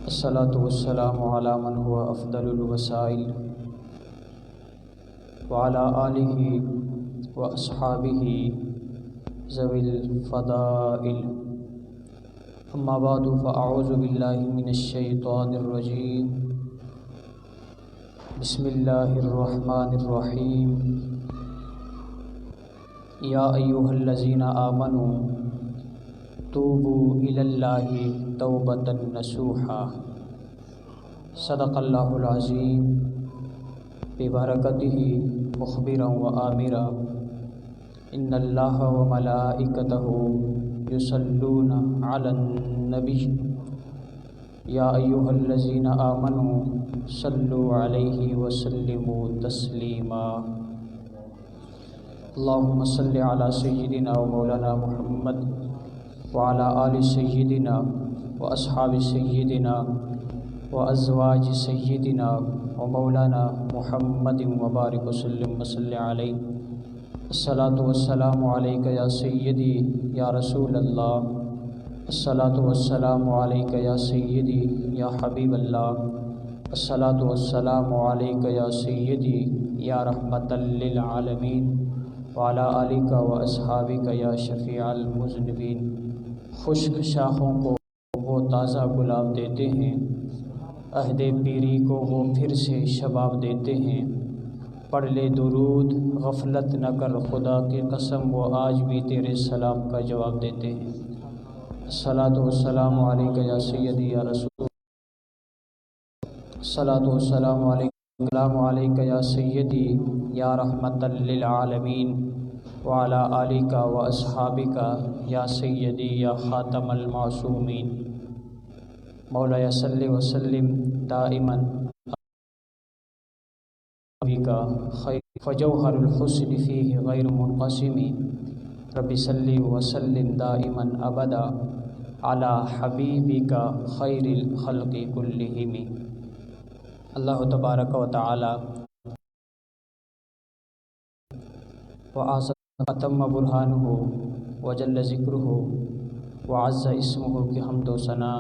الصلاة والسلام على من هو أفضل الوسائل وعلى آله وأصحابه ذوي الفضائل. أما بعد فأعوذ بالله من الشيطان الرجيم. بسم الله الرحمن الرحيم. يا أيها الذين آمنوا توبوا إلى الله توبة نصوحا. صدق الله العظيم. ببركته مخبرا وآمرا إن الله وملائكته يصلون على النبي يا أيها الذين آمنوا صلوا عليه وسلموا تسليما. اللهم صل على سيدنا ومولانا محمد وعلى آل سيدنا وأصحاب سيدنا وأزواج سيدنا ومولانا محمد وبارك وسلم وصل عليه. الصلاة والسلام عليك يا سيدي يا رسول الله. الصلاة والسلام عليك يا سيدي يا حبيب الله. الصلاة والسلام عليك يا سيدي يا رحمة للعالمين وعلى آلك وأصحابك يا شفيع المذنبين. خشک شاخوں کو وہ تازہ گلاب دیتے ہیں، عہد پیری کو وہ پھر سے شباب دیتے ہیں. پڑھ لے درود غفلت نہ کر خدا کی قسم، وہ آج بھی تیرے سلام کا جواب دیتے ہیں. الصلاۃ والسلام علیک یا سیدی یا رسول. الصلاۃ والسلام علیک یا سیدی یا رحمت للعالمین وعلی آلک واصحابک یا سیدی یا خاتم المعصومین. مولایا صلی وسلم دائما کا خیر فجوہر الحسن فیہ غیر منقسم. رب صلی وسلم دائما ابدا علی حبیبک خیر الخلق کلہم. اللہ تبارک و تعالی وأتم برہانہ وجل ذکرہ وعز اسمہ کی حمد و ثنا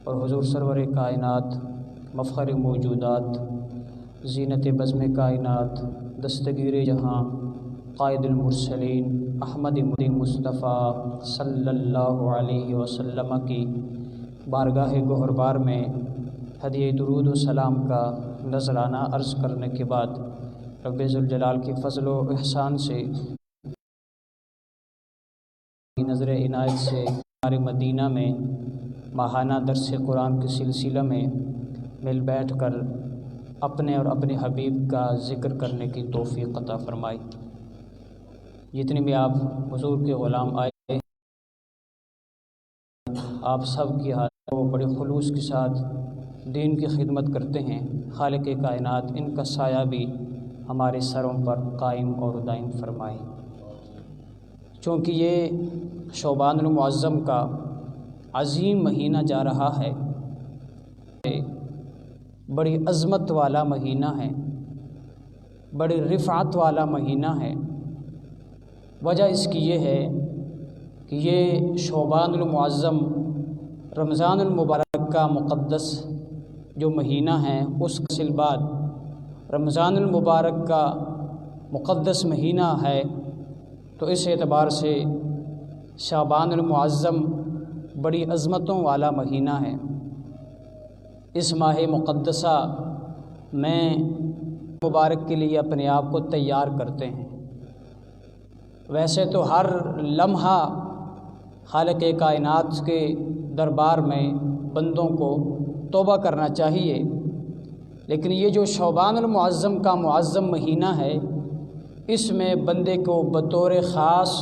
اور حضور سرور کائنات مفخر موجودات زینت بزم کائنات دستگیر جہاں قائد المرسلین احمد مصطفیٰ صلی اللہ علیہ وسلم کی بارگاہ گہربار میں ہدیہ درود و سلام کا نذرانہ عرض کرنے کے بعد رب ذوالجلال کی فضل و احسان سے نظر عنایت سے ہمارے مدینہ میں ماہانہ درس قرآن کے سلسلہ میں مل بیٹھ کر اپنے اور اپنے حبیب کا ذکر کرنے کی توفیق عطا فرمائی. جتنے بھی آپ حضور کے غلام آئے آپ سب کی حالت کو بڑے خلوص کے ساتھ دین کی خدمت کرتے ہیں. خالق کائنات ان کا سایہ بھی ہمارے سروں پر قائم اور دائم فرمائے. چونکہ یہ شعبان المعظم کا عظیم مہینہ جا رہا ہے، بڑی عظمت والا مہینہ ہے، بڑی رفعت والا مہینہ ہے. وجہ اس کی یہ ہے کہ یہ شعبان المعظم رمضان المبارک کا مقدس جو مہینہ ہے اس کے بعد رمضان المبارک کا مقدس مہینہ ہے، تو اس اعتبار سے شعبان المعظم بڑی عظمتوں والا مہینہ ہے. اس ماہ مقدسہ میں مبارک کے لیے اپنے آپ کو تیار کرتے ہیں. ویسے تو ہر لمحہ خالق کائنات کے دربار میں بندوں کو توبہ کرنا چاہیے، لیکن یہ جو شعبان المعظم کا معظم مہینہ ہے اس میں بندے کو بطور خاص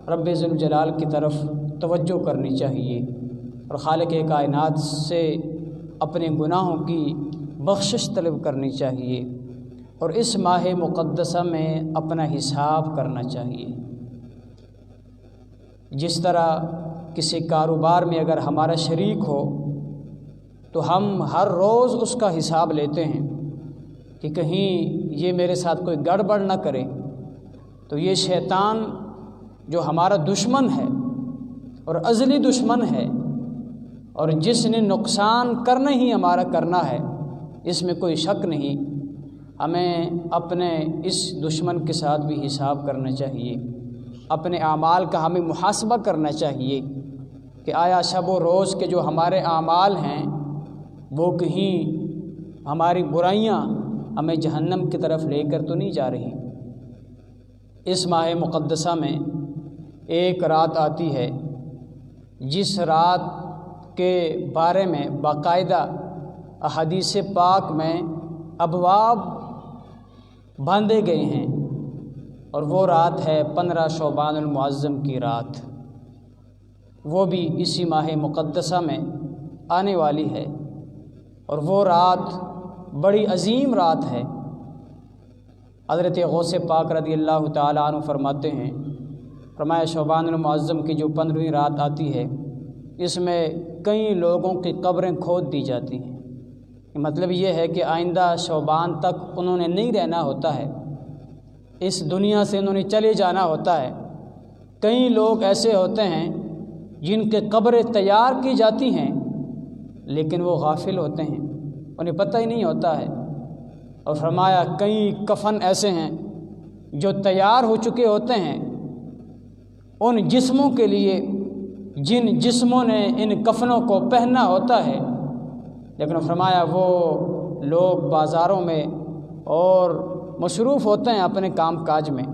رب ذوالجلال کی طرف توجہ کرنی چاہیے اور خالق کائنات سے اپنے گناہوں کی بخشش طلب کرنی چاہیے اور اس ماہ مقدسہ میں اپنا حساب کرنا چاہیے. جس طرح کسی کاروبار میں اگر ہمارا شریک ہو تو ہم ہر روز اس کا حساب لیتے ہیں کہ کہیں یہ میرے ساتھ کوئی گڑبڑ نہ کرے. تو یہ شیطان جو ہمارا دشمن ہے اور ازلی دشمن ہے، اور جس نے نقصان کرنا ہی ہمارا کرنا ہے، اس میں کوئی شک نہیں۔ ہمیں اپنے اس دشمن کے ساتھ بھی حساب کرنا چاہیے، اپنے اعمال کا ہمیں محاسبہ کرنا چاہیے کہ آیا شب و روز کے جو ہمارے اعمال ہیں وہ کہیں ہماری برائیاں ہمیں جہنم کی طرف لے کر تو نہیں جا رہی۔ اس ماہ مقدسہ میں ایک رات آتی ہے جس رات کے بارے میں باقاعدہ احادیث پاک میں ابواب باندھے گئے ہیں، اور وہ رات ہے 15 شعبان المعظم کی رات، وہ بھی اسی ماہ مقدسہ میں آنے والی ہے، اور وہ رات بڑی عظیم رات ہے۔ حضرت غوث پاک رضی اللہ تعالیٰ عنہ فرماتے ہیں، فرمایا شعبان المعظم کی جو 15ویں رات آتی ہے اس میں کئی لوگوں کی قبریں کھود دی جاتی ہیں۔ مطلب یہ ہے کہ آئندہ شعبان تک انہوں نے نہیں رہنا ہوتا ہے، اس دنیا سے انہوں نے چلے جانا ہوتا ہے۔ کئی لوگ ایسے ہوتے ہیں جن کے قبریں تیار کی جاتی ہیں لیکن وہ غافل ہوتے ہیں، انہیں پتہ ہی نہیں ہوتا ہے۔ اور فرمایا کئی کفن ایسے ہیں جو تیار ہو چکے ہوتے ہیں ان جسموں کے لیے جن جسموں نے ان کفنوں کو پہننا ہوتا ہے، لیکن فرمایا وہ لوگ بازاروں میں اور مصروف ہوتے ہیں اپنے کام کاج میں۔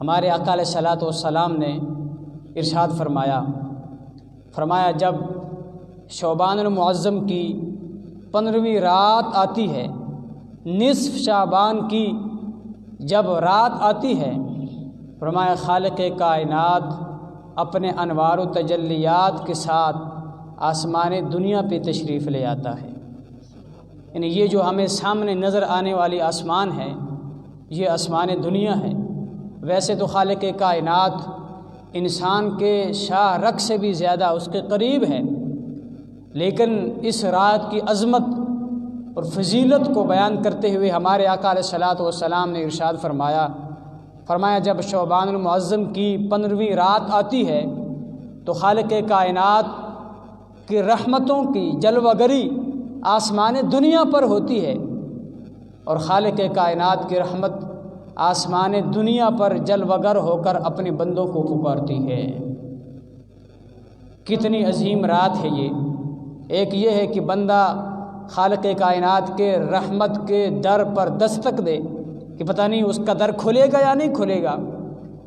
ہمارے آقا علیہ الصلوۃ والسلام نے ارشاد فرمایا جب شعبان المعظم کی 15ویں رات آتی ہے، نصف شعبان کی جب رات آتی ہے، فرمایا خالق کائنات اپنے انوار و تجلیات کے ساتھ آسمان دنیا پہ تشریف لے آتا ہے۔ یعنی یہ جو ہمیں سامنے نظر آنے والی آسمان ہے یہ آسمان دنیا ہے۔ ویسے تو خالق کائنات انسان کے شاہ رگ سے بھی زیادہ اس کے قریب ہے، لیکن اس رات کی عظمت اور فضیلت کو بیان کرتے ہوئے ہمارے آقا علیہ الصلوۃ والسلام نے ارشاد فرمایا جب شعبان المعظم کی 15ویں رات آتی ہے تو خالق کائنات کی رحمتوں کی جلوہ گری آسمان دنیا پر ہوتی ہے، اور خالق کائنات کی رحمت آسمان دنیا پر جلوہ گر ہو کر اپنے بندوں کو پکارتی ہے۔ کتنی عظیم رات ہے یہ۔ ایک یہ ہے کہ بندہ خالق کائنات کے رحمت کے در پر دستک دے کہ پتہ نہیں اس کا در کھلے گا یا نہیں کھلے گا،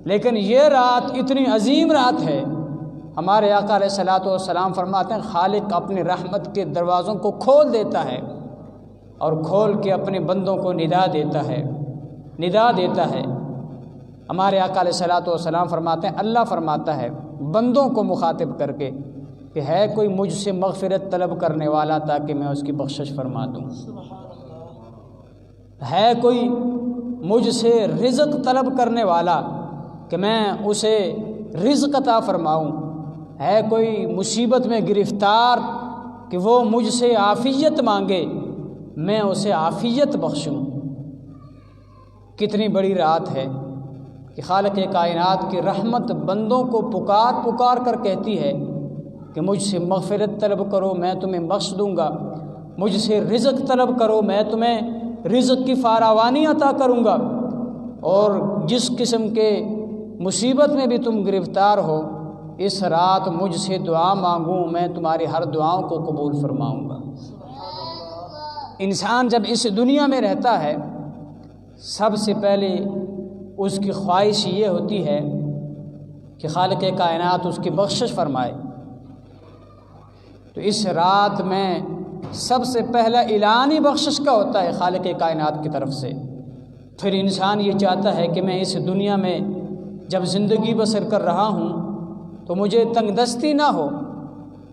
لیکن یہ رات اتنی عظیم رات ہے، ہمارے آقا علیہ الصلوۃ والسلام فرماتے ہیں خالق اپنے رحمت کے دروازوں کو کھول دیتا ہے اور کھول کے اپنے بندوں کو ندا دیتا ہے۔ ہمارے آقا علیہ الصلوۃ والسلام فرماتے ہیں اللہ فرماتا ہے بندوں کو مخاطب کر کے کہ ہے کوئی مجھ سے مغفرت طلب کرنے والا تاکہ میں اس کی بخشش فرما دوں، ہے کوئی مجھ سے رزق طلب کرنے والا کہ میں اسے رزق عطا فرماؤں، ہے کوئی مصیبت میں گرفتار کہ وہ مجھ سے عافیت مانگے میں اسے عافیت بخشوں۔ کتنی بڑی رات ہے کہ خالق کائنات کی رحمت بندوں کو پکار کر کہتی ہے کہ مجھ سے مغفرت طلب کرو میں تمہیں بخش دوں گا، مجھ سے رزق طلب کرو میں تمہیں رزق کی فراوانی عطا کروں گا، اور جس قسم کے مصیبت میں بھی تم گرفتار ہو اس رات مجھ سے دعا مانگوں میں تمہاری ہر دعاؤں کو قبول فرماؤں گا۔ انسان جب اس دنیا میں رہتا ہے سب سے پہلے اس کی خواہش یہ ہوتی ہے کہ خالق کائنات اس کی بخشش فرمائے، تو اس رات میں سب سے پہلا اعلان ہی بخشش کا ہوتا ہے خالق کائنات کی طرف سے۔ پھر انسان یہ چاہتا ہے کہ میں اس دنیا میں جب زندگی بسر کر رہا ہوں تو مجھے تنگ دستی نہ ہو،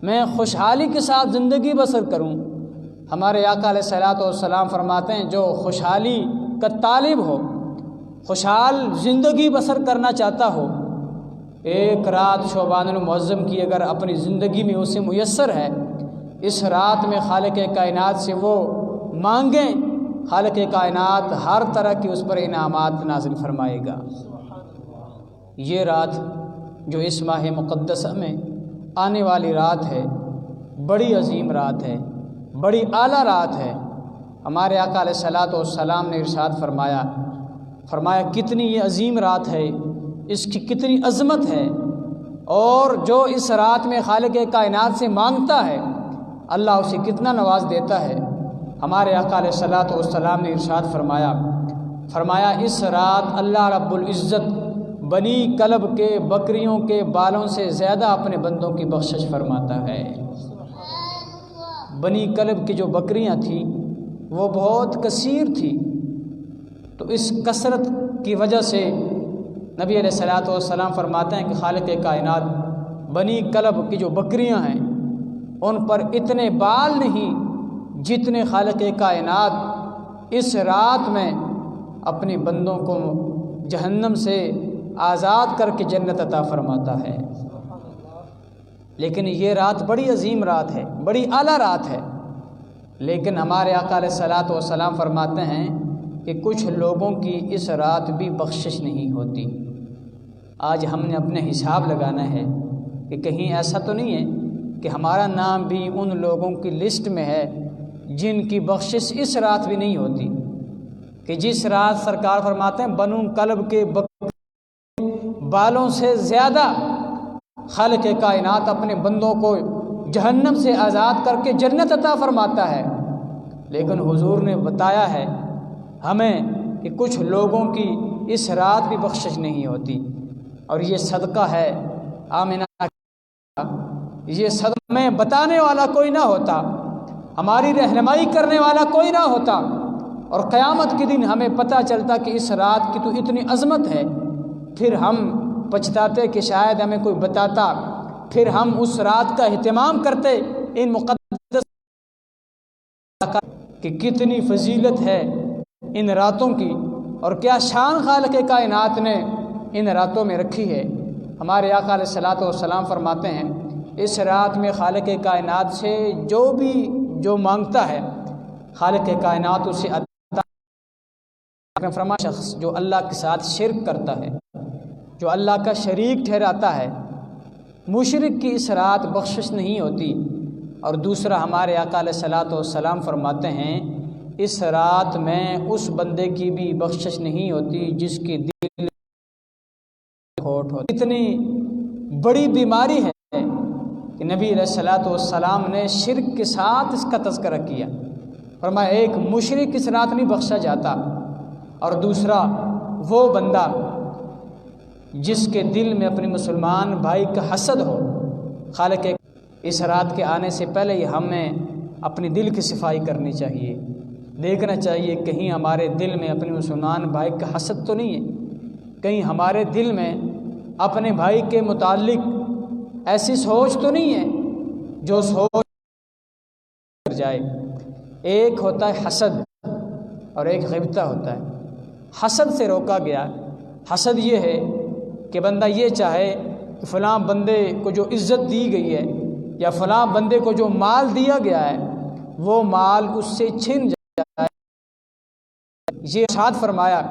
میں خوشحالی کے ساتھ زندگی بسر کروں۔ ہمارے آقا علیہ الصلوۃ والسلام فرماتے ہیں جو خوشحالی کا طالب ہو، خوشحال زندگی بسر کرنا چاہتا ہو، ایک رات شعبان المعظم کی اگر اپنی زندگی میں اسے میسر ہے، اس رات میں خالق کائنات سے وہ مانگیں، خالق کائنات ہر طرح کی اس پر انعامات نازل فرمائے گا۔ یہ رات جو اس ماہ مقدسہ میں آنے والی رات ہے، بڑی عظیم رات ہے، بڑی اعلیٰ رات ہے۔ ہمارے آقا علیہ الصلوۃ والسلام نے ارشاد فرمایا کتنی یہ عظیم رات ہے، اس کی کتنی عظمت ہے، اور جو اس رات میں خالق کائنات سے مانگتا ہے اللہ اسے کتنا نواز دیتا ہے۔ ہمارے آقا علیہ الصلوۃ والسلام نے ارشاد فرمایا اس رات اللہ رب العزت بنی کلب کے بکریوں کے بالوں سے زیادہ اپنے بندوں کی بخشش فرماتا ہے۔ بنی کلب کی جو بکریاں تھیں وہ بہت کثیر تھی، تو اس کثرت کی وجہ سے نبی علیہ الصلوۃ والسلام فرماتے ہیں کہ خالق کائنات بنی کلب کی جو بکریاں ہیں ان پر اتنے بال نہیں جتنے خالق کائنات اس رات میں اپنے بندوں کو جہنم سے آزاد کر کے جنت عطا فرماتا ہے۔ لیکن یہ رات بڑی عظیم رات ہے، بڑی اعلیٰ رات ہے، لیکن ہمارے آقا علیہ الصلوۃ والسلام فرماتے ہیں کہ کچھ لوگوں کی اس رات بھی بخشش نہیں ہوتی۔ آج ہم نے اپنے حساب لگانا ہے کہ کہیں ایسا تو نہیں ہے کہ ہمارا نام بھی ان لوگوں کی لسٹ میں ہے جن کی بخشش اس رات بھی نہیں ہوتی، کہ جس رات سرکار فرماتے ہیں بنو کلب کے بالوں سے زیادہ خالق کائنات اپنے بندوں کو جہنم سے آزاد کر کے جنت عطا فرماتا ہے۔ لیکن حضور نے بتایا ہے ہمیں کہ کچھ لوگوں کی اس رات بھی بخشش نہیں ہوتی، اور یہ صدقہ ہے آمنہ، یہ صدقہ میں بتانے والا کوئی نہ ہوتا، ہماری رہنمائی کرنے والا کوئی نہ ہوتا، اور قیامت کے دن ہمیں پتہ چلتا کہ اس رات کی تو اتنی عظمت ہے، پھر ہم پچھتاتے کہ شاید ہمیں کوئی بتاتا، پھر ہم اس رات کا اہتمام کرتے ان مقدس کہ کتنی فضیلت ہے ان راتوں کی، اور کیا شان خالق کائنات نے ان راتوں میں رکھی ہے۔ ہمارے آقا علیہ الصلوۃ والسلام فرماتے ہیں اس رات میں خالق کائنات سے جو مانگتا ہے خالق کائنات اسے عطا فرمایا۔ شخص جو اللہ کے ساتھ شرک کرتا ہے، جو اللہ کا شریک ٹھہراتا ہے، مشرک کی اس رات بخشش نہیں ہوتی۔ اور دوسرا ہمارے آقا علیہ الصلوۃ والسلام فرماتے ہیں اس رات میں اس بندے کی بھی بخشش نہیں ہوتی جس کی دل کھوٹ ہوتی۔ اتنی بڑی بیماری ہے کہ نبی علیہ الصلوۃ والسلام نے شرک کے ساتھ اس کا تذکرہ کیا، فرمایا ایک مشرک اس رات نہیں بخشا جاتا، اور دوسرا وہ بندہ جس کے دل میں اپنے مسلمان بھائی کا حسد ہو۔ خالق اس رات کے آنے سے پہلے ہی ہمیں اپنے دل کی صفائی کرنی چاہیے، دیکھنا چاہیے کہیں ہمارے دل میں اپنے مسلمان بھائی کا حسد تو نہیں ہے، کہیں ہمارے دل میں اپنے بھائی کے متعلق ایسی سوچ تو نہیں ہے جو سوچ کر جائے۔ ایک ہوتا ہے حسد اور ایک غیبتہ ہوتا ہے۔ حسد سے روکا گیا، حسد یہ ہے کہ بندہ یہ چاہے کہ فلاں بندے کو جو عزت دی گئی ہے یا فلاں بندے کو جو مال دیا گیا ہے وہ مال اس سے چھن جائے۔ یہ ارشاد فرمایا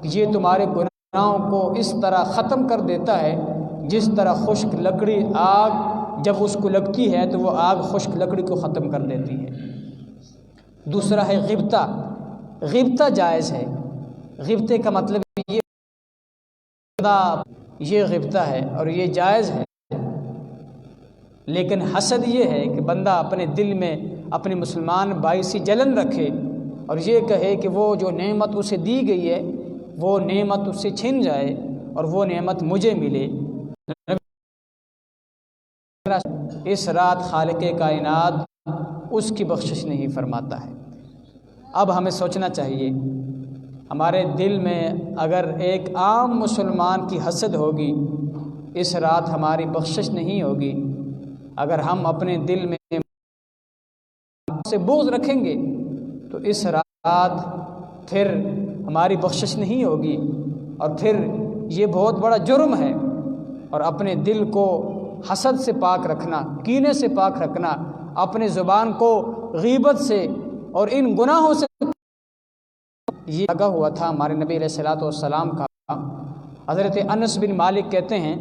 کہ یہ تمہارے گناہوں کو اس طرح ختم کر دیتا ہے جس طرح خشک لکڑی آگ جب اس کو لگتی ہے تو وہ آگ خشک لکڑی کو ختم کر دیتی ہے۔ دوسرا ہے غیبتہ۔ غیبتہ جائز ہے، غیبتے کا مطلب یہ غیبتہ ہے اور یہ جائز ہے، لیکن حسد یہ ہے کہ بندہ اپنے دل میں اپنے مسلمان بھائی سے جلن رکھے اور یہ کہے کہ وہ جو نعمت اسے دی گئی ہے وہ نعمت اس سے چھن جائے اور وہ نعمت مجھے ملے۔ اس رات خالق کائنات اس کی بخشش نہیں فرماتا ہے۔ اب ہمیں سوچنا چاہیے ہمارے دل میں اگر ایک عام مسلمان کی حسد ہوگی اس رات ہماری بخشش نہیں ہوگی۔ اگر ہم اپنے دل میں سے بغض رکھیں گے تو اس رات پھر ہماری بخشش نہیں ہوگی، اور پھر یہ بہت بڑا جرم ہے۔ اور اپنے دل کو حسد سے پاک رکھنا، کینے سے پاک رکھنا، اپنے زبان کو غیبت سے اور ان گناہوں سے یہ لگا ہوا تھا ہمارے نبی علیہ الصلوۃ والسلام کا۔ حضرت انس بن مالک کہتے ہیں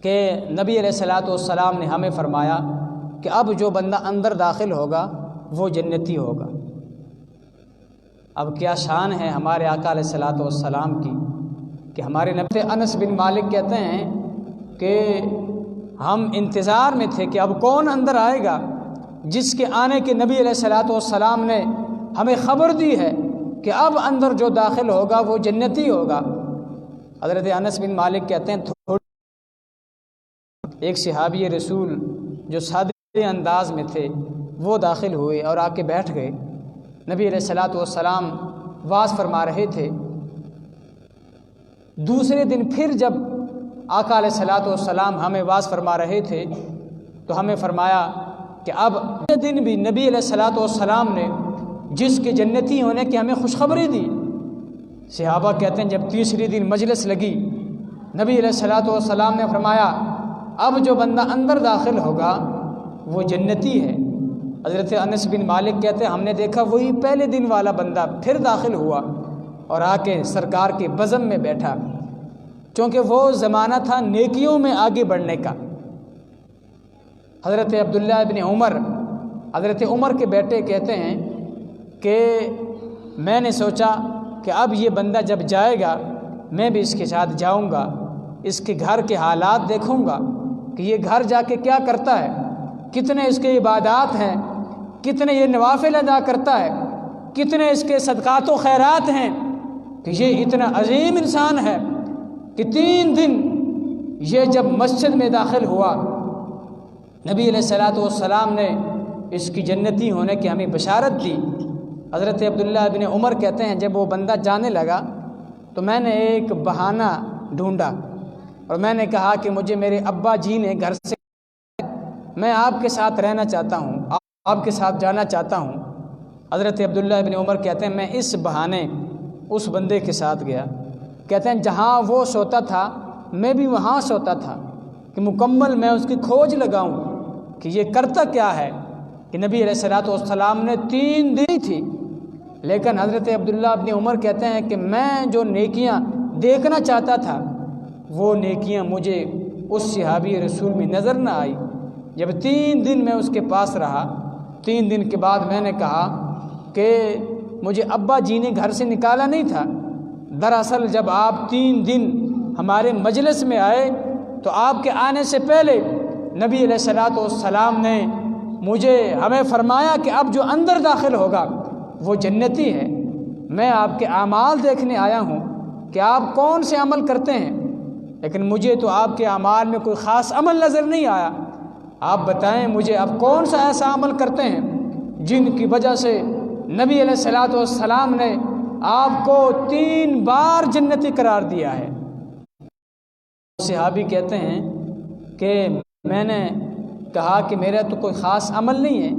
کہ نبی علیہ الصلوۃ والسلام نے ہمیں فرمایا کہ اب جو بندہ اندر داخل ہوگا وہ جنتی ہوگا۔ اب کیا شان ہے ہمارے آقا علیہ الصلوۃ والسلام کی کہ ہمارے نبی انس بن مالک کہتے ہیں کہ ہم انتظار میں تھے کہ اب کون اندر آئے گا جس کے آنے کے نبی علیہ الصلوۃ والسلام نے ہمیں خبر دی ہے کہ اب اندر جو داخل ہوگا وہ جنتی ہوگا۔ حضرت انس بن مالک کہتے ہیں ایک صحابی رسول جو سادے انداز میں تھے وہ داخل ہوئے اور آ کے بیٹھ گئے۔ نبی علیہ الصلوۃ والسلام واعظ فرما رہے تھے۔ دوسرے دن پھر جب آقا علیہ الصلوۃ والسلام ہمیں واعظ فرما رہے تھے تو ہمیں فرمایا کہ اب دن بھی نبی علیہ الصلوۃ والسلام نے جس کے جنتی ہونے کی ہمیں خوشخبری دی۔ صحابہ کہتے ہیں جب تیسری دن مجلس لگی نبی علیہ الصلوۃ والسلام نے فرمایا اب جو بندہ اندر داخل ہوگا وہ جنتی ہے۔ حضرت انس بن مالک کہتے ہیں ہم نے دیکھا وہی پہلے دن والا بندہ پھر داخل ہوا اور آ کے سرکار کے بزم میں بیٹھا، چونکہ وہ زمانہ تھا نیکیوں میں آگے بڑھنے کا۔ حضرت عبداللہ بن عمر، حضرت عمر کے بیٹے کہتے ہیں کہ میں نے سوچا کہ اب یہ بندہ جب جائے گا میں بھی اس کے ساتھ جاؤں گا، اس کے گھر کے حالات دیکھوں گا کہ یہ گھر جا کے کیا کرتا ہے، کتنے اس کے عبادات ہیں، کتنے یہ نوافل ادا کرتا ہے، کتنے اس کے صدقات و خیرات ہیں، کہ یہ اتنا عظیم انسان ہے کہ 3 دن یہ جب مسجد میں داخل ہوا نبی علیہ الصلوۃ والسلام نے اس کی جنتی ہونے کی ہمیں بشارت دی۔ حضرت عبداللہ بن عمر کہتے ہیں جب وہ بندہ جانے لگا تو میں نے ایک بہانہ ڈھونڈا اور میں نے کہا کہ مجھے میرے ابا جی نے گھر سے میں آپ کے ساتھ رہنا چاہتا ہوں، آپ کے ساتھ جانا چاہتا ہوں۔ حضرت عبداللہ بن عمر کہتے ہیں میں اس بہانے اس بندے کے ساتھ گیا، کہتے ہیں جہاں وہ سوتا تھا میں بھی وہاں سوتا تھا کہ مکمل میں اس کی کھوج لگاؤں کہ یہ کرتا کیا ہے، کہ نبی علیہ الصلوۃ والسلام نے 3 دن تھی، لیکن حضرت عبداللہ بن عمر کہتے ہیں کہ میں جو نیکیاں دیکھنا چاہتا تھا وہ نیکیاں مجھے اس صحابی رسول میں نظر نہ آئی۔ جب 3 دن میں اس کے پاس رہا، 3 دن کے بعد میں نے کہا کہ مجھے ابا جی نے گھر سے نکالا نہیں تھا، دراصل جب آپ 3 دن ہمارے مجلس میں آئے تو آپ کے آنے سے پہلے نبی علیہ الصلوۃ والسلام نے ہمیں فرمایا کہ اب جو اندر داخل ہوگا وہ جنتی ہے۔ میں آپ کے اعمال دیکھنے آیا ہوں کہ آپ کون سے عمل کرتے ہیں، لیکن مجھے تو آپ کے اعمال میں کوئی خاص عمل نظر نہیں آیا۔ آپ بتائیں مجھے آپ کون سا ایسا عمل کرتے ہیں جن کی وجہ سے نبی علیہ الصلوۃ والسلام نے آپ کو 3 بار جنتی قرار دیا ہے۔ صحابی کہتے ہیں کہ میں نے کہا کہ میرا تو کوئی خاص عمل نہیں ہے،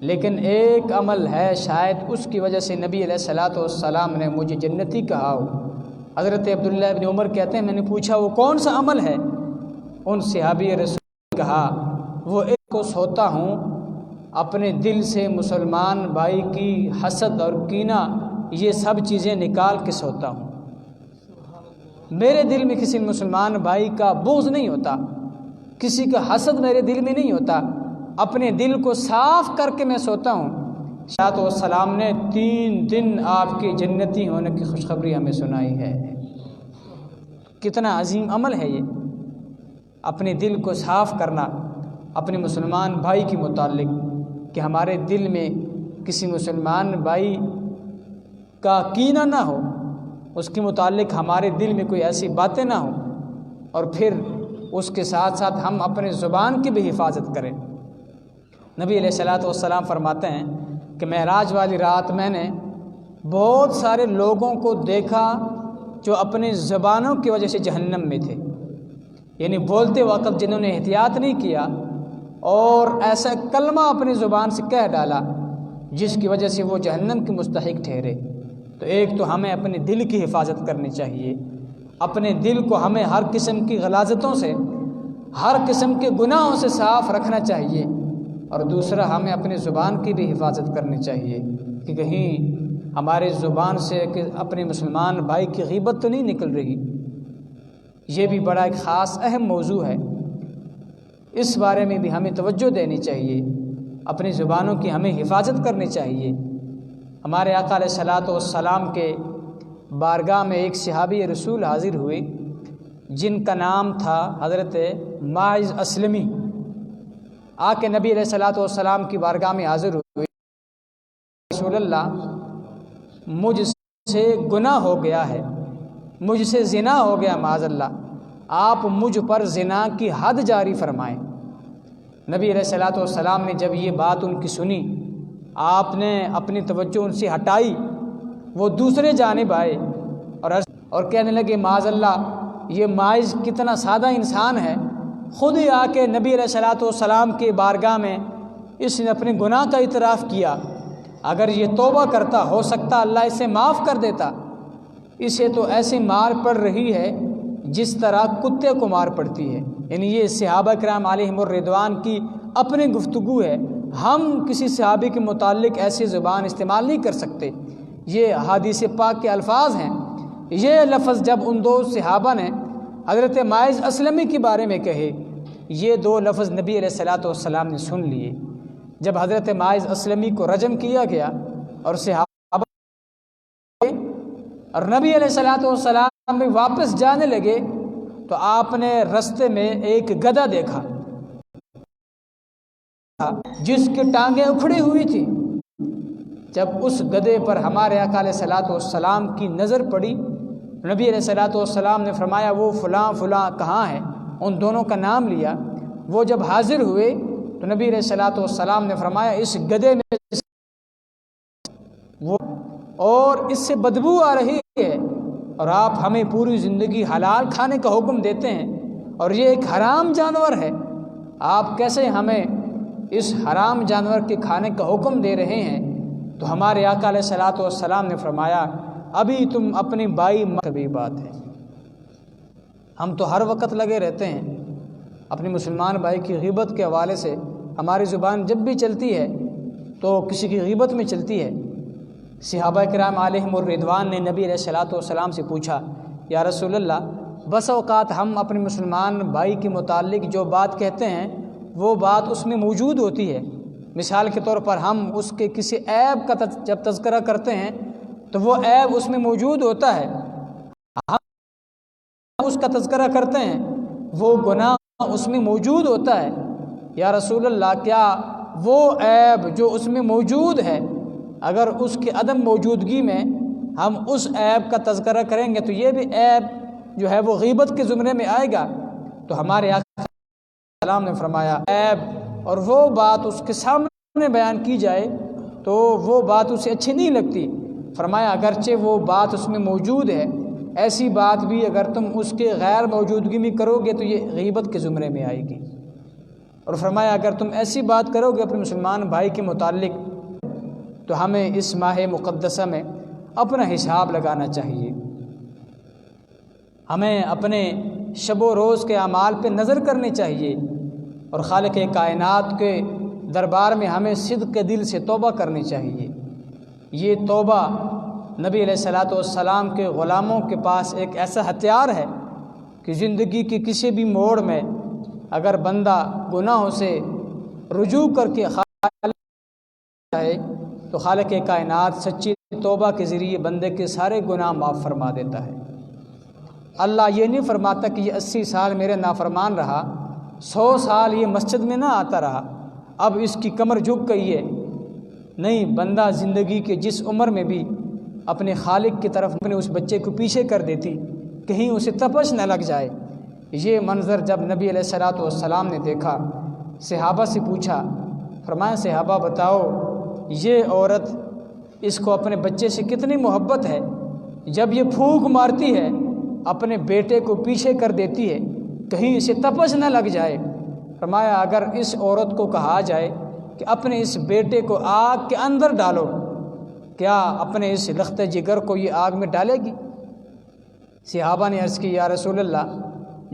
لیکن ایک عمل ہے شاید اس کی وجہ سے نبی علیہ الصلوۃ والسلام نے مجھے جنتی کہا ہو۔ حضرت عبداللہ بن عمر کہتے ہیں میں نے پوچھا وہ کون سا عمل ہے؟ ان صحابی رسول نے کہا وہ ایک کو سوتا ہوں اپنے دل سے مسلمان بھائی کی حسد اور کینہ یہ سب چیزیں نکال کے سوتا ہوں۔ میرے دل میں کسی مسلمان بھائی کا بغض نہیں ہوتا، کسی کا حسد میرے دل میں نہیں ہوتا، اپنے دل کو صاف کر کے میں سوتا ہوں۔ صلوات و سلام نے 3 دن آپ کے جنتی ہونے کی خوشخبری ہمیں سنائی ہے۔ کتنا عظیم عمل ہے یہ، اپنے دل کو صاف کرنا اپنے مسلمان بھائی کے متعلق، کہ ہمارے دل میں کسی مسلمان بھائی کا کینہ نہ ہو، اس کے متعلق ہمارے دل میں کوئی ایسی باتیں نہ ہوں، اور پھر اس کے ساتھ ساتھ ہم اپنے زبان کی بھی حفاظت کریں۔ نبی علیہ الصلوۃ والسلام فرماتے ہیں کہ معراج والی رات میں نے بہت سارے لوگوں کو دیکھا جو اپنی زبانوں کی وجہ سے جہنم میں تھے، یعنی بولتے وقت جنہوں نے احتیاط نہیں کیا اور ایسا کلمہ اپنی زبان سے کہہ ڈالا جس کی وجہ سے وہ جہنم کے مستحق ٹھہرے۔ تو ایک تو ہمیں اپنے دل کی حفاظت کرنی چاہیے، اپنے دل کو ہمیں ہر قسم کی غلاظتوں سے، ہر قسم کے گناہوں سے صاف رکھنا چاہیے، اور دوسرا ہمیں اپنی زبان کی بھی حفاظت کرنی چاہیے کہ کہیں ہمارے زبان سے کہ اپنے مسلمان بھائی کی غیبت تو نہیں نکل رہی، یہ بھی بڑا ایک خاص اہم موضوع ہے، اس بارے میں بھی ہمیں توجہ دینی چاہیے، اپنی زبانوں کی ہمیں حفاظت کرنی چاہیے۔ ہمارے آقا علیہ الصلاۃ والسلام کے بارگاہ میں ایک صحابی رسول حاضر ہوئے جن کا نام تھا حضرت ماعز اسلمی۔ آ کے نبی علیہ الصلاۃ والسلام کی بارگاہ میں حاضر ہوئے، رسول اللہ مجھ سے گناہ ہو گیا ہے، مجھ سے زنا ہو گیا معاذ اللہ، آپ مجھ پر زنا کی حد جاری فرمائیں۔ نبی علیہ الصلاۃ والسلام نے جب یہ بات ان کی سنی، آپ نے اپنی توجہ ان سے ہٹائی، وہ دوسرے جانب آئے اور کہنے لگے معاذ اللہ یہ ماعز کتنا سادہ انسان ہے، خود ہی آ کے نبی علیہ الصلاۃ والسلام کے بارگاہ میں اس نے اپنے گناہ کا اعتراف کیا، اگر یہ توبہ کرتا ہو سکتا اللہ اسے معاف کر دیتا، اسے تو ایسی مار پڑ رہی ہے جس طرح کتے کو مار پڑتی ہے۔ یعنی یہ صحابہ کرام علیہم الرضوان کی اپنی گفتگو ہے، ہم کسی صحابی کے متعلق ایسی زبان استعمال نہیں کر سکتے، یہ حدیث پاک کے الفاظ ہیں۔ یہ لفظ جب ان دو صحابہ نے حضرت ماعز اسلمی کے بارے میں کہے، یہ دو لفظ نبی علیہ الصلاۃ والسلام نے سن لیے۔ جب حضرت ماعز اسلمی کو رجم کیا گیا اور صحابہ اور نبی علیہ الصلاۃ والسلام بھی واپس جانے لگے تو آپ نے رستے میں ایک گدھا دیکھا جس کی ٹانگیں اکھڑی ہوئی تھی۔ جب اس گدھے پر ہمارے آقا علیہ الصلاۃ والسلام کی نظر پڑی، نبی علیہ الصلاۃ والسلام نے فرمایا وہ فلاں فلاں کہاں ہے، ان دونوں کا نام لیا۔ وہ جب حاضر ہوئے تو نبی علیہ الصلاۃ والسلام نے فرمایا اس گدھے میں وہ اور اس سے بدبو آ رہی ہے، اور آپ ہمیں پوری زندگی حلال کھانے کا حکم دیتے ہیں اور یہ ایک حرام جانور ہے، آپ کیسے ہمیں اس حرام جانور کے کھانے کا حکم دے رہے ہیں؟ تو ہمارے آقا علیہ الصلاۃ والسلام نے فرمایا ابھی تم اپنی بائی کبھی بات ہے۔ ہم تو ہر وقت لگے رہتے ہیں اپنے مسلمان بھائی کی غیبت کے حوالے سے، ہماری زبان جب بھی چلتی ہے تو کسی کی غیبت میں چلتی ہے۔ صحابہ کرام علیہم الرضوان نے نبی علیہ الصلاۃ والسلام سے پوچھا یا رسول اللہ بس اوقات ہم اپنے مسلمان بھائی کے متعلق جو بات کہتے ہیں وہ بات اس میں موجود ہوتی ہے، مثال کے طور پر ہم اس کے کسی عیب کا جب تذکرہ کرتے ہیں تو وہ عیب اس میں موجود ہوتا ہے، ہم اس کا تذکرہ کرتے ہیں وہ گناہ اس میں موجود ہوتا ہے۔ یا رسول اللہ کیا وہ عیب جو اس میں موجود ہے اگر اس کی عدم موجودگی میں ہم اس عیب کا تذکرہ کریں گے تو یہ بھی عیب جو ہے وہ غیبت کے زمرے میں آئے گا؟ تو ہمارے آقا السلام نے فرمایا عیب اور وہ بات اس کے سامنے بیان کی جائے تو وہ بات اسے اچھی نہیں لگتی۔ فرمایا اگرچہ وہ بات اس میں موجود ہے، ایسی بات بھی اگر تم اس کے غیر موجودگی میں کرو گے تو یہ غیبت کے زمرے میں آئے گی۔ اور فرمایا اگر تم ایسی بات کرو گے اپنے مسلمان بھائی کے متعلق تو ہمیں اس ماہ مقدسہ میں اپنا حساب لگانا چاہیے، ہمیں اپنے شب و روز کے اعمال پہ نظر کرنی چاہیے اور خالق کائنات کے دربار میں ہمیں صدق کے دل سے توبہ کرنی چاہیے۔ یہ توبہ نبی علیہ الصلاۃ والسلام کے غلاموں کے پاس ایک ایسا ہتھیار ہے کہ زندگی کے کسی بھی موڑ میں اگر بندہ گناہوں سے رجوع کر کے ہے تو خالق کائنات سچی توبہ کے ذریعے بندے کے سارے گناہ معاف فرما دیتا ہے۔ اللہ یہ نہیں فرماتا کہ یہ 80 سال میرے نافرمان رہا، 100 سال یہ مسجد میں نہ آتا رہا، اب اس کی کمر جھک گئی ہے۔ نہیں، بندہ زندگی کے جس عمر میں بھی اپنے خالق کی طرف اپنے اس بچے کو پیچھے کر دیتی، کہیں اسے تپش نہ لگ جائے۔ یہ منظر جب نبی علیہ الصلاۃ والسلام نے دیکھا، صحابہ سے پوچھا، فرمایا صحابہ بتاؤ یہ عورت اس کو اپنے بچے سے کتنی محبت ہے، جب یہ پھونک مارتی ہے اپنے بیٹے کو پیچھے کر دیتی ہے، کہیں اسے تپش نہ لگ جائے۔ فرمایا اگر اس عورت کو کہا جائے کہ اپنے اس بیٹے کو آگ کے اندر ڈالو، کیا اپنے اس لخت جگر کو یہ آگ میں ڈالے گی؟ صحابہ نے عرض کی یا رسول اللہ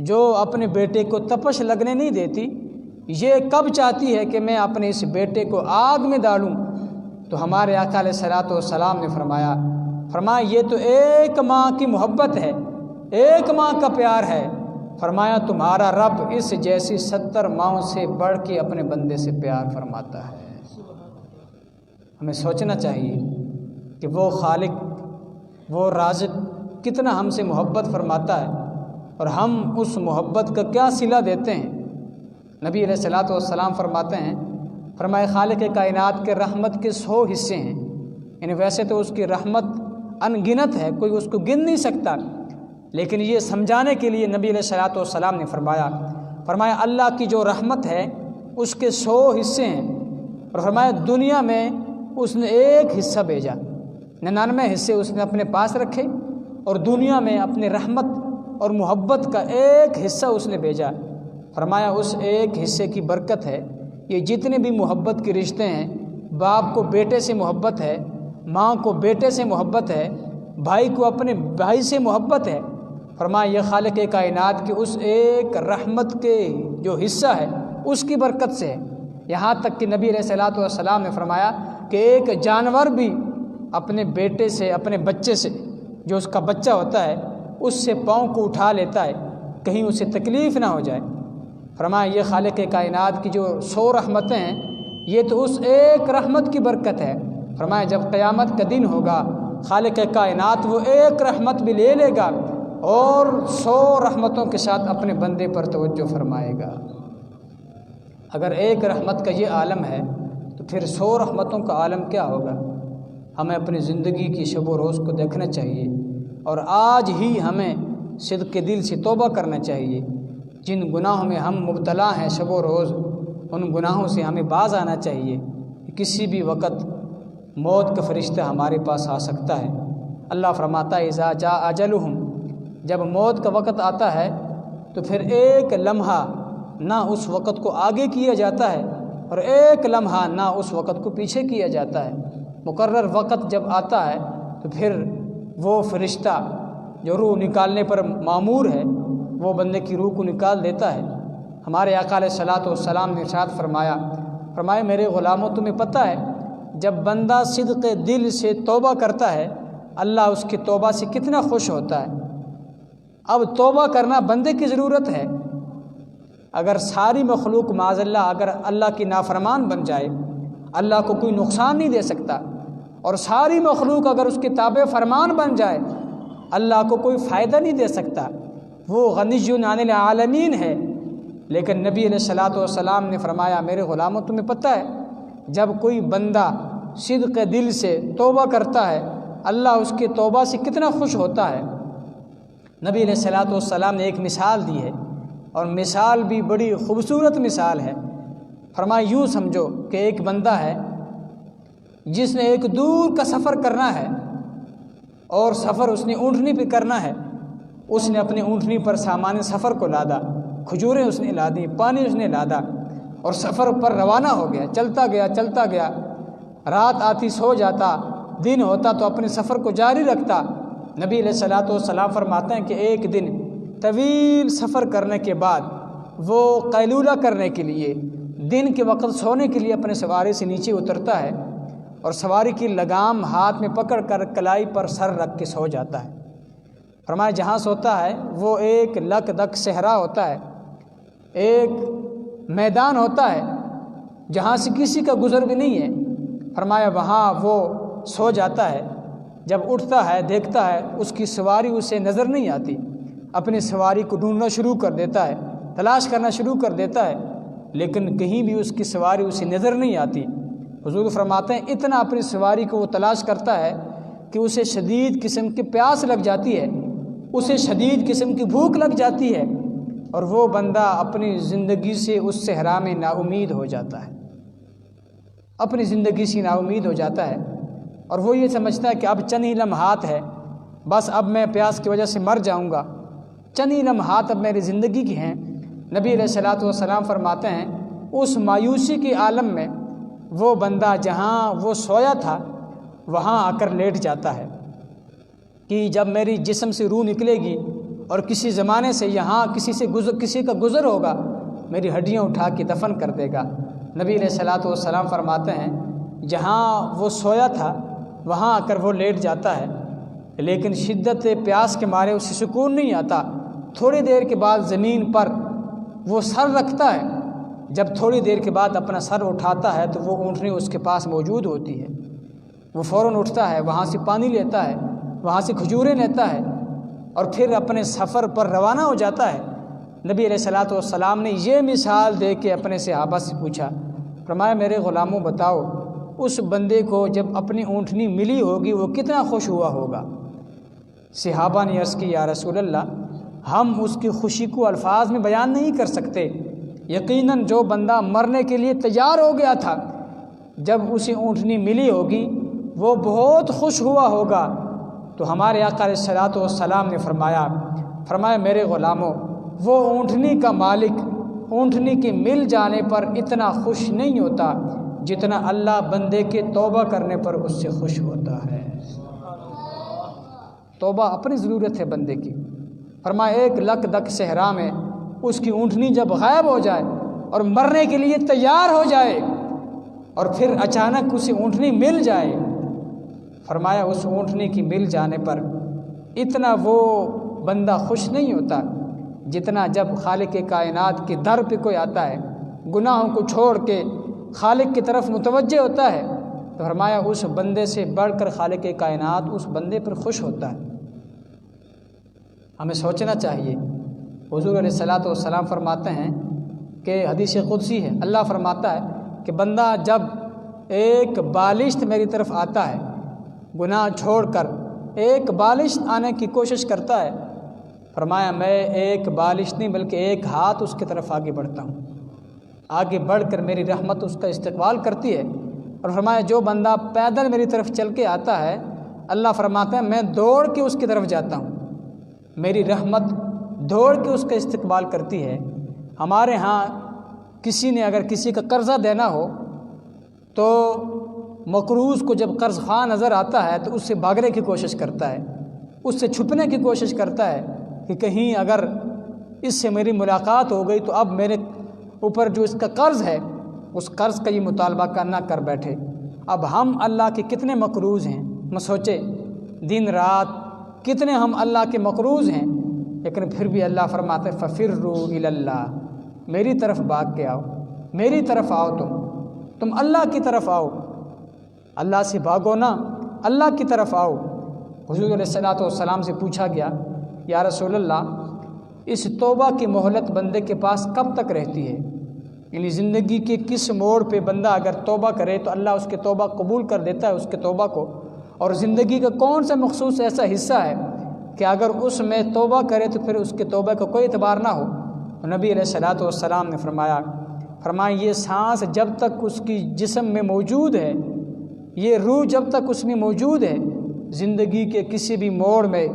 جو اپنے بیٹے کو تپش لگنے نہیں دیتی، یہ کب چاہتی ہے کہ میں اپنے اس بیٹے کو آگ میں ڈالوں؟ تو ہمارے آقا علیہ الصلاۃ والسلام نے فرمایا یہ تو ایک ماں کی محبت ہے، ایک ماں کا پیار ہے فرمایا تمہارا رب اس جیسی 70 ماؤں سے بڑھ کے اپنے بندے سے پیار فرماتا ہے۔ ہمیں سوچنا چاہیے کہ وہ خالق، وہ رازق کتنا ہم سے محبت فرماتا ہے اور ہم اس محبت کا کیا صلہ دیتے ہیں۔ نبی علیہ الصلوۃ والسلام فرماتے ہیں، فرمائے خالق کائنات کے رحمت کے 100 حصے ہیں، یعنی ویسے تو اس کی رحمت ان گنت ہے، کوئی اس کو گن نہیں سکتا، لیکن یہ سمجھانے کے لیے نبی علیہ الصلوۃ والسلام نے فرمایا اللہ کی جو رحمت ہے اس کے 100 حصے ہیں، اور فرمایا دنیا میں اس نے ایک حصہ بھیجا، 99 حصے اس نے اپنے پاس رکھے اور دنیا میں اپنے رحمت اور محبت کا ایک حصہ اس نے بھیجا۔ فرمایا اس ایک حصے کی برکت ہے، یہ جتنے بھی محبت کے رشتے ہیں، باپ کو بیٹے سے محبت ہے، ماں کو بیٹے سے محبت ہے، بھائی کو اپنے بھائی سے محبت ہے، فرمایا یہ خالق کائنات کی اس ایک رحمت کے جو حصہ ہے اس کی برکت سے ہے۔ یہاں تک کہ نبی علیہ الصلوۃ والسلام نے فرمایا کہ ایک جانور بھی اپنے بیٹے سے، اپنے بچے سے، جو اس کا بچہ ہوتا ہے، اس سے پاؤں کو اٹھا لیتا ہے کہیں اسے تکلیف نہ ہو جائے۔ فرمایا یہ خالق کائنات کی جو 100 رحمتیں ہیں یہ تو اس ایک رحمت کی برکت ہے۔ فرمایا جب قیامت کا دن ہوگا خالق کائنات وہ ایک رحمت بھی لے لے گا اور 100 رحمتوں کے ساتھ اپنے بندے پر توجہ فرمائے گا۔ اگر ایک رحمت کا یہ عالم ہے تو پھر 100 رحمتوں کا عالم کیا ہوگا؟ ہمیں اپنی زندگی کی شب و روز کو دیکھنا چاہیے اور آج ہی ہمیں صدق کے دل سے توبہ کرنا چاہیے۔ جن گناہوں میں ہم مبتلا ہیں شب و روز، ان گناہوں سے ہمیں باز آنا چاہیے۔ کسی بھی وقت موت کا فرشتہ ہمارے پاس آ سکتا ہے۔ اللہ فرماتا ہے اذا جاء اجلہم، جب موت کا وقت آتا ہے تو پھر ایک لمحہ نہ اس وقت کو آگے کیا جاتا ہے اور ایک لمحہ نہ اس وقت کو پیچھے کیا جاتا ہے۔ مقرر وقت جب آتا ہے تو پھر وہ فرشتہ جو روح نکالنے پر مامور ہے وہ بندے کی روح کو نکال دیتا ہے۔ ہمارے آقا علیہ الصلوۃ والسلام نے ارشاد فرمایا میرے غلاموں تمہیں پتہ ہے جب بندہ صدق دل سے توبہ کرتا ہے اللہ اس کی توبہ سے کتنا خوش ہوتا ہے۔ اب توبہ کرنا بندے کی ضرورت ہے۔ اگر ساری مخلوق معاذ اللہ اگر اللہ کی نافرمان بن جائے اللہ کو کوئی نقصان نہیں دے سکتا، اور ساری مخلوق اگر اس کے تابع فرمان بن جائے اللہ کو کوئی فائدہ نہیں دے سکتا، وہ غنی عن العالمین ہے۔ لیکن نبی علیہ الصلوۃ والسلام نے فرمایا میرے غلاموں تمہیں پتہ ہے جب کوئی بندہ صدق دل سے توبہ کرتا ہے اللہ اس کے توبہ سے کتنا خوش ہوتا ہے۔ نبی علیہ الصلوۃ والسلام نے ایک مثال دی ہے اور مثال بھی بڑی خوبصورت مثال ہے۔ فرمایا یوں سمجھو کہ ایک بندہ ہے جس نے ایک دور کا سفر کرنا ہے اور سفر اس نے اونٹنی پہ کرنا ہے۔ اس نے اپنی اونٹنی پر سامان سفر کو لادا، کھجوریں اس نے لادی، پانی اس نے لادا اور سفر پر روانہ ہو گیا، چلتا گیا، رات آتی سو جاتا، دن ہوتا تو اپنے سفر کو جاری رکھتا۔ نبی علیہ الصلوۃ والسلام فرماتے ہیں کہ ایک دن طویل سفر کرنے کے بعد وہ قیلولہ کرنے کے لیے دن کے وقت سونے کے لیے اپنے سواری سے نیچے اترتا ہے اور سواری کی لگام ہاتھ میں پکڑ کر کلائی پر سر رکھ کے سو جاتا ہے۔ فرمایا جہاں سوتا ہے وہ ایک لک دک صحرا ہوتا ہے، ایک میدان ہوتا ہے جہاں سے کسی کا گزر بھی نہیں ہے۔ فرمایا وہاں وہ سو جاتا ہے، جب اٹھتا ہے دیکھتا ہے اس کی سواری اسے نظر نہیں آتی، اپنی سواری کو ڈھونڈنا شروع کر دیتا ہے، تلاش کرنا شروع کر دیتا ہے، لیکن کہیں بھی اس کی سواری اسے نظر نہیں آتی۔ حضور فرماتے ہیں اتنا اپنی سواری کو وہ تلاش کرتا ہے کہ اسے شدید قسم کی پیاس لگ جاتی ہے، اسے شدید قسم کی بھوک لگ جاتی ہے اور وہ بندہ اپنی زندگی سے اس صحرا میں نا امید ہو جاتا ہے، اپنی زندگی سے نا امید ہو جاتا ہے اور وہ یہ سمجھتا ہے کہ اب چند ہی لمحات ہے، بس اب میں پیاس کی وجہ سے مر جاؤں گا، چند ہی لمحات اب میری زندگی کی ہیں۔ نبی علیہ الصلوۃ والسلام فرماتے ہیں اس مایوسی کے عالم میں وہ بندہ جہاں وہ سویا تھا وہاں آ کر لیٹ جاتا ہے کہ جب میری جسم سے روح نکلے گی اور کسی زمانے سے یہاں کسی کا گزر ہوگا میری ہڈیاں اٹھا کے دفن کر دے گا۔ نبی علیہ الصلوۃ والسلام فرماتے ہیں جہاں وہ سویا تھا وہاں آ کر وہ لیٹ جاتا ہے، لیکن شدت پیاس کے مارے اسے سکون نہیں آتا، تھوڑی دیر کے بعد زمین پر وہ سر رکھتا ہے، جب تھوڑی دیر کے بعد اپنا سر اٹھاتا ہے تو وہ اونٹنی اس کے پاس موجود ہوتی ہے۔ وہ فوراً اٹھتا ہے، وہاں سے پانی لیتا ہے، وہاں سے کھجوریں لیتا ہے اور پھر اپنے سفر پر روانہ ہو جاتا ہے۔ نبی علیہ الصلوۃ والسلام نے یہ مثال دے کے اپنے صحابہ سے پوچھا، فرمایا میرے غلاموں بتاؤ اس بندے کو جب اپنی اونٹنی ملی ہوگی وہ کتنا خوش ہوا ہوگا؟ صحابہ نے عرض کی یا رسول اللہ ہم اس کی خوشی کو الفاظ میں بیان نہیں کر سکتے، یقیناً جو بندہ مرنے کے لیے تیار ہو گیا تھا جب اسے اونٹنی ملی ہوگی وہ بہت خوش ہوا ہوگا۔ تو ہمارے آقا علیہ الصلوۃ والسلام نے فرمایا میرے غلاموں وہ اونٹنی کا مالک اونٹنی کے مل جانے پر اتنا خوش نہیں ہوتا جتنا اللہ بندے کے توبہ کرنے پر اس سے خوش ہوتا ہے۔ توبہ اپنی ضرورت ہے بندے کی۔ فرمایا ایک لک دک صحرا میں اس کی اونٹنی جب غائب ہو جائے اور مرنے کے لیے تیار ہو جائے اور پھر اچانک اسے اونٹنی مل جائے، فرمایا اس اونٹنی کی مل جانے پر اتنا وہ بندہ خوش نہیں ہوتا جتنا جب خالق کائنات کے در پہ کوئی آتا ہے، گناہوں کو چھوڑ کے خالق کی طرف متوجہ ہوتا ہے، تو فرمایا اس بندے سے بڑھ کر خالق کائنات اس بندے پر خوش ہوتا ہے۔ ہمیں سوچنا چاہیے۔ حضور علیہ الصلوۃ والسلام فرماتے ہیں کہ حدیث قدسی ہے، اللہ فرماتا ہے کہ بندہ جب ایک بالشت میری طرف آتا ہے، گناہ چھوڑ کر ایک بالشت آنے کی کوشش کرتا ہے، فرمایا میں ایک بالشت نہیں بلکہ ایک ہاتھ اس کی طرف آگے بڑھتا ہوں، آگے بڑھ کر میری رحمت اس کا استقبال کرتی ہے۔ اور فرمایا جو بندہ پیدل میری طرف چل کے آتا ہے، اللہ فرماتا ہے میں دوڑ کے اس کی طرف جاتا ہوں، میری رحمت دوڑ کے اس کا استقبال کرتی ہے۔ ہمارے ہاں کسی نے اگر کسی کا قرضہ دینا ہو تو مقروض کو جب قرض خواہ نظر آتا ہے تو اس سے بھاگنے کی کوشش کرتا ہے، اس سے چھپنے کی کوشش کرتا ہے کہ کہیں اگر اس سے میری ملاقات ہو گئی تو اب میرے اوپر جو اس کا قرض ہے اس قرض کا یہ مطالبہ کرنا کر بیٹھے۔ اب ہم اللہ کے کتنے مقروض ہیں، میں سوچے دن رات کتنے ہم اللہ کے مقروض ہیں، لیکن پھر بھی اللہ فرماتے ففروا الی اللہ، میری طرف بھاگ کے آؤ، میری طرف آؤ، تم اللہ کی طرف آؤ، اللہ سے بھاگو نا، اللہ کی طرف آؤ۔ حضور علیہ الصلوۃ والسلام سے پوچھا گیا یا رسول اللہ اس توبہ کی مہلت بندے کے پاس کب تک رہتی ہے؟ یعنی زندگی کے کس موڑ پہ بندہ اگر توبہ کرے تو اللہ اس کے توبہ قبول کر دیتا ہے اس کے توبہ کو، اور زندگی کا کون سا مخصوص ایسا حصہ ہے کہ اگر اس میں توبہ کرے تو پھر اس کے توبہ کا کوئی اعتبار نہ ہو؟ تو نبی علیہ الصلوۃ والسلام نے فرمایا یہ سانس جب تک اس کی جسم میں موجود ہے، یہ روح جب تک اس میں موجود ہے، زندگی کے کسی بھی موڑ میں،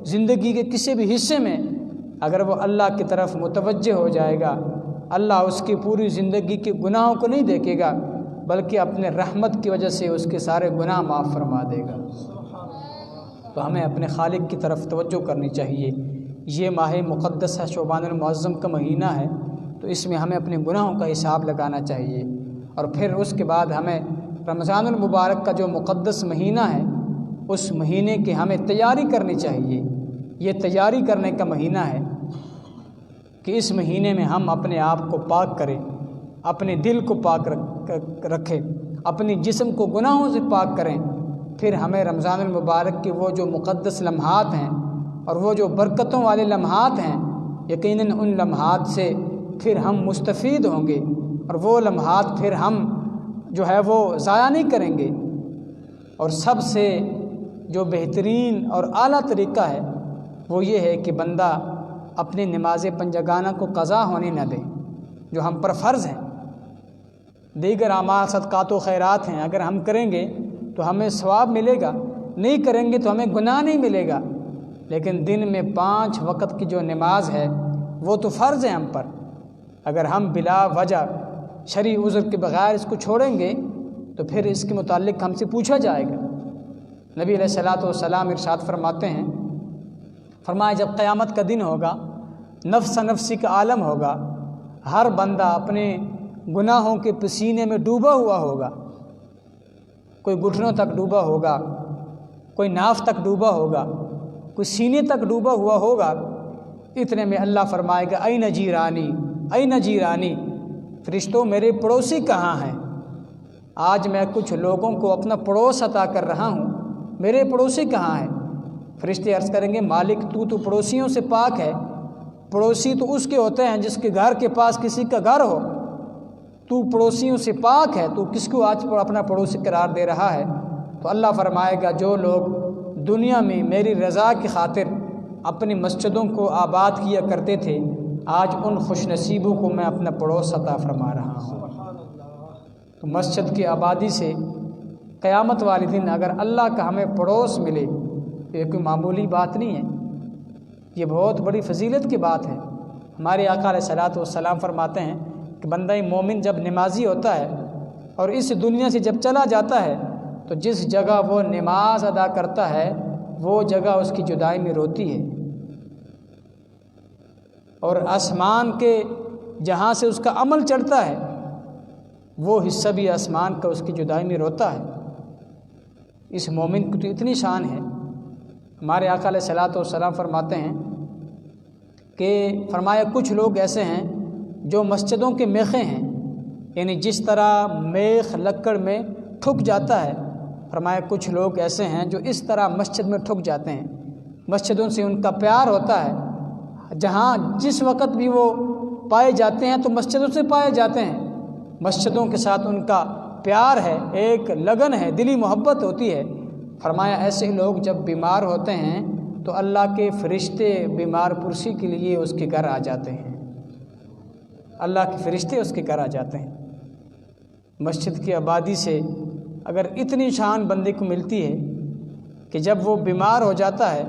زندگی کے کسی بھی حصے میں اگر وہ اللہ کی طرف متوجہ ہو جائے گا، اللہ اس کی پوری زندگی کے گناہوں کو نہیں دیکھے گا بلکہ اپنے رحمت کی وجہ سے اس کے سارے گناہ معاف فرما دے گا۔ تو ہمیں اپنے خالق کی طرف توجہ کرنی چاہیے۔ یہ ماہ مقدس ہے، شعبان المعظم کا مہینہ ہے، تو اس میں ہمیں اپنے گناہوں کا حساب لگانا چاہیے، اور پھر اس کے بعد ہمیں رمضان المبارک کا جو مقدس مہینہ ہے اس مہینے کی ہمیں تیاری کرنی چاہیے۔ یہ تیاری کرنے کا مہینہ ہے کہ اس مہینے میں ہم اپنے آپ کو پاک کریں، اپنے دل کو پاک رکھیں، اپنی جسم کو گناہوں سے پاک کریں، پھر ہمیں رمضان المبارک کے وہ جو مقدس لمحات ہیں اور وہ جو برکتوں والے لمحات ہیں، یقیناً ان لمحات سے پھر ہم مستفید ہوں گے، اور وہ لمحات پھر ہم جو ہے وہ ضائع نہیں کریں گے۔ اور سب سے جو بہترین اور اعلیٰ طریقہ ہے وہ یہ ہے کہ بندہ اپنی نماز پنجگانہ کو قضا ہونے نہ دے، جو ہم پر فرض ہیں۔ دیگر اعمال صدقات و خیرات ہیں، اگر ہم کریں گے تو ہمیں ثواب ملے گا، نہیں کریں گے تو ہمیں گناہ نہیں ملے گا، لیکن دن میں 5 وقت کی جو نماز ہے وہ تو فرض ہے ہم پر۔ اگر ہم بلا وجہ شرعی عذر کے بغیر اس کو چھوڑیں گے تو پھر اس کے متعلق ہم سے پوچھا جائے گا۔ نبی علیہ الصلوۃ والسلام ارشاد فرماتے ہیں، فرمایا جب قیامت کا دن ہوگا، نفس نفسی کا عالم ہوگا، ہر بندہ اپنے گناہوں کے پسینے میں ڈوبا ہوا ہوگا، کوئی گھٹنوں تک ڈوبا ہوگا، کوئی ناف تک ڈوبا ہوگا، کوئی سینے تک ڈوبا ہوا ہوگا، اتنے میں اللہ فرمائے گا این جیرانی این جیرانی، فرشتوں میرے پڑوسی کہاں ہیں؟ آج میں کچھ لوگوں کو اپنا پڑوس عطا کر رہا ہوں، میرے پڑوسی کہاں ہیں؟ فرشتے عرض کریں گے مالک تو پڑوسیوں سے پاک ہے، پڑوسی تو اس کے ہوتے ہیں جس کے گھر کے پاس کسی کا گھر ہو، تو پڑوسیوں سے پاک ہے، تو کس کو آج اپنا پڑوسی قرار دے رہا ہے؟ تو اللہ فرمائے گا جو لوگ دنیا میں میری رضا کی خاطر اپنی مسجدوں کو آباد کیا کرتے تھے، آج ان خوش نصیبوں کو میں اپنا پڑوس عطا فرما رہا ہوں۔ تو مسجد کی آبادی سے قیامت والے دن اگر اللہ کا ہمیں پڑوس ملے تو یہ کوئی معمولی بات نہیں ہے، یہ بہت بڑی فضیلت کی بات ہے۔ ہمارے آقا علیہ الصلوۃ والسلام فرماتے ہیں کہ بندہ مومن جب نمازی ہوتا ہے اور اس دنیا سے جب چلا جاتا ہے تو جس جگہ وہ نماز ادا کرتا ہے وہ جگہ اس کی جدائی میں روتی ہے، اور آسمان کے جہاں سے اس کا عمل چڑھتا ہے وہ حصہ بھی آسمان کا اس کی جدائی میں روتا ہے۔ اس مومن کی تو اتنی شان ہے۔ ہمارے آقا علیہ الصلوۃ والسلام فرماتے ہیں کہ فرمایا کچھ لوگ ایسے ہیں جو مسجدوں کے میخیں ہیں، یعنی جس طرح میخ لکڑ میں ٹھک جاتا ہے، فرمایا کچھ لوگ ایسے ہیں جو اس طرح مسجد میں ٹھک جاتے ہیں، مسجدوں سے ان کا پیار ہوتا ہے، جہاں جس وقت بھی وہ پائے جاتے ہیں تو مسجدوں سے پائے جاتے ہیں، مسجدوں کے ساتھ ان کا پیار ہے، ایک لگن ہے، دلی محبت ہوتی ہے۔ فرمایا ایسے لوگ جب بیمار ہوتے ہیں تو اللہ کے فرشتے بیمار پرسی کے لیے اس کے گھر آ جاتے ہیں، اللہ کے فرشتے اس کے گھر آ جاتے ہیں۔ مسجد کی آبادی سے اگر اتنی شان بندے کو ملتی ہے کہ جب وہ بیمار ہو جاتا ہے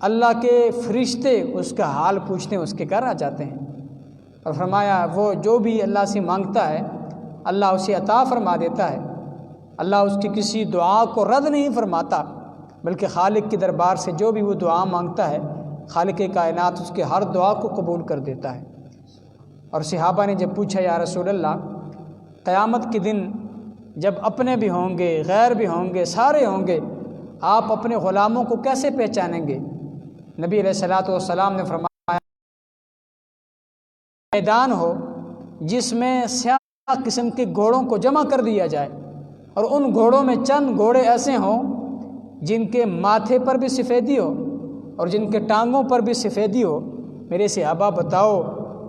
اللہ کے فرشتے اس کا حال پوچھتے ہیں، اس کے گھر آ جاتے ہیں، اور فرمایا وہ جو بھی اللہ سے مانگتا ہے اللہ اسے عطا فرما دیتا ہے، اللہ اس کی کسی دعا کو رد نہیں فرماتا، بلکہ خالق کے دربار سے جو بھی وہ دعا مانگتا ہے خالق کائنات اس کے ہر دعا کو قبول کر دیتا ہے۔ اور صحابہ نے جب پوچھا یا رسول اللہ قیامت کے دن جب اپنے بھی ہوں گے غیر بھی ہوں گے سارے ہوں گے، آپ اپنے غلاموں کو کیسے پہچانیں گے؟ نبی علیہ الصلوۃ والسلام نے فرمایا میدان ہو جس میں سیاہ قسم کے گھوڑوں کو جمع کر دیا جائے، اور ان گھوڑوں میں چند گھوڑے ایسے ہوں جن کے ماتھے پر بھی سفیدی ہو اور جن کے ٹانگوں پر بھی سفیدی ہو۔ میرے صحابہ بتاؤ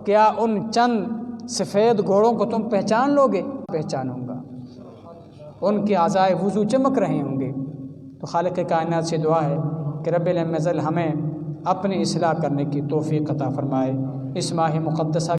کیا ان چند سفید گھوڑوں کو تم پہچان لو گے؟ پہچانوں گا، ان کے اعضائے وضو چمک رہے ہوں گے۔ تو خالق کائنات سے دعا ہے کہ رب العزت ہمیں اپنی اصلاح کرنے کی توفیق عطا فرمائے۔ اس ماہ مقدسہ